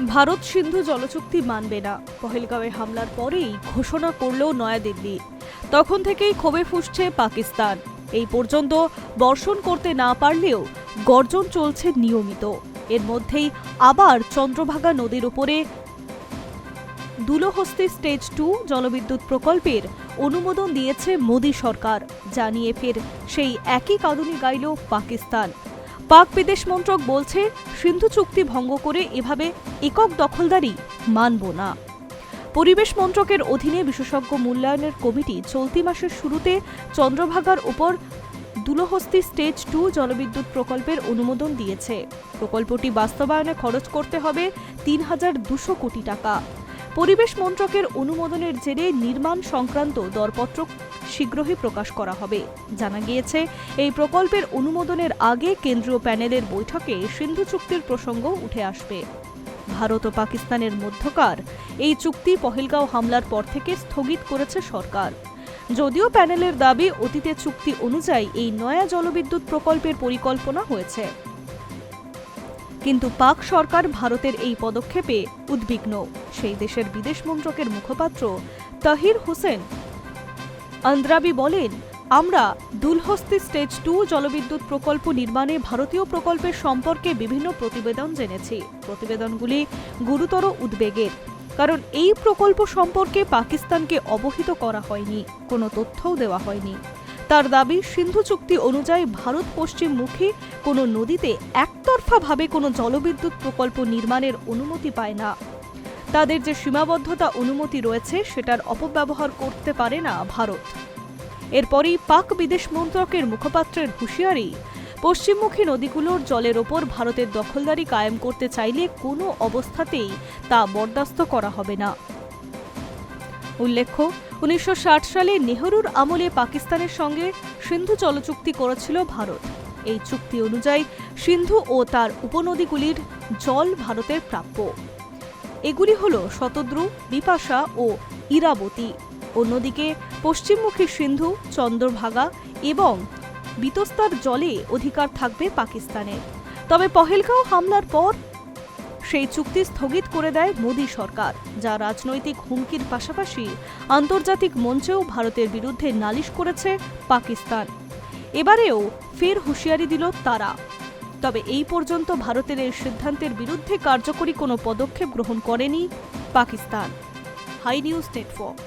ভারত সিন্ধু জলচুক্তি মানবে না, পহেলগাঁওয়ে হামলার পরেই ঘোষণা করল নয়াদিল্লি। তখন থেকেই ক্ষোভে ফুঁসছে পাকিস্তান। এই পর্যন্ত বর্ষণ করতে না পারলেও গর্জন চলছে নিয়মিত। এর মধ্যেই আবার চন্দ্রভাগা নদীর উপরে দুলহস্তি স্টেজ 2 জলবিদ্যুৎ প্রকল্পের অনুমোদন দিয়েছে মোদী সরকার। জানিয়ে ফের সেই একই কাঁদুনি গাইল পাকিস্তান। পাক বিদেশ মন্ত্রক বলছে, সিন্ধু চুক্তি ভঙ্গ করে এভাবে একক দখলদারি মানব না। পরিবেশ মন্ত্রকের অধীনে বিশেষজ্ঞ মূল্যায়নের কমিটি চলতি মাসের শুরুতে চন্দ্রভাগার উপর দুলহস্তি স্টেজ 2 জলবিদ্যুৎ প্রকল্পের অনুমোদন দিয়েছে। প্রকল্পটি বাস্তবায়নে খরচ করতে হবে ৩,২০০ কোটি টাকা। পরিবেশ মন্ত্রকের অনুমোদনের জেরে নির্মাণ সংক্রান্ত দরপত্র শীঘ্রই প্রকাশ করা হবে। জানা গিয়েছে, এই প্রকল্পের অনুমোদনের আগে কেন্দ্রীয় প্যানেলের বৈঠকে সিন্ধু চুক্তির প্রসঙ্গ উঠে আসবে। ভারত ও পাকিস্তানের মধ্যকার এই চুক্তি পহেলগাঁও হামলার পর থেকে স্থগিত করেছে সরকার। যদিও প্যানেলের দাবি, অতীতে চুক্তি অনুযায়ী এই নয়া জলবিদ্যুৎ প্রকল্পের পরিকল্পনা হয়েছে। কিন্তু পাক সরকার ভারতের এই পদক্ষেপে উদ্বিগ্ন। সেই দেশের বিদেশ মন্ত্রকের মুখপাত্র তাহির হোসেন আন্দ্রাবি বলেন, আমরা দুলহস্তি স্টেজ 2 জলবিদ্যুৎ প্রকল্প নির্মাণে ভারতীয় প্রকল্পের সম্পর্কে বিভিন্ন প্রতিবেদন জেনেছি। প্রতিবেদনগুলি গুরুতর উদ্বেগের, কারণ এই প্রকল্প সম্পর্কে পাকিস্তানকে অবহিত করা হয়নি, কোনো তথ্যও দেওয়া হয়নি। তার দাবি, সিন্ধু চুক্তি অনুযায়ী ভারত পশ্চিমমুখী কোনো নদীতে একতরফাভাবে কোনো জলবিদ্যুৎ প্রকল্প নির্মাণের অনুমতি পায় না। তাদের যে সীমাবদ্ধতা অনুমতি রয়েছে সেটার অপব্যবহার করতে পারে না ভারত। এরপরই পাক বিদেশ মন্ত্রকের মুখপাত্রের হুঁশিয়ারি, পশ্চিমমুখী নদীগুলোর জলের ওপর ভারতের দখলদারি কায়েম করতে চাইলে কোনো অবস্থাতেই তা বরদাস্ত করা হবে না। উল্লেখ্য, ১৯৬০ সালে নেহরুর আমলে পাকিস্তানের সঙ্গে সিন্ধু জলচুক্তি করেছিল ভারত। এই চুক্তি অনুযায়ী সিন্ধু ও তার উপনদীগুলির জল ভারতের প্রাপ্য। এগুলি হল শতদ্রু, বিপাশা ও ইরাবতী। অন্যদিকে পশ্চিমমুখী সিন্ধু, চন্দ্রভাগা এবং বিতস্তার জলে অধিকার থাকবে পাকিস্তানের। তবে পহেলগাঁও হামলার পর সেই চুক্তি স্থগিত করে দেয় মোদী সরকার, যা রাজনৈতিক হুমকির পাশাপাশি আন্তর্জাতিক মঞ্চেও ভারতের বিরুদ্ধে নালিশ করেছে পাকিস্তান। এবারেও ফের হুঁশিয়ারি দিল তারা। তবে এই পর্যন্ত ভারতের এই সিদ্ধান্তের বিরুদ্ধে কার্যকরী কোনো পদক্ষেপ গ্রহণ করেনি পাকিস্তান। High news network.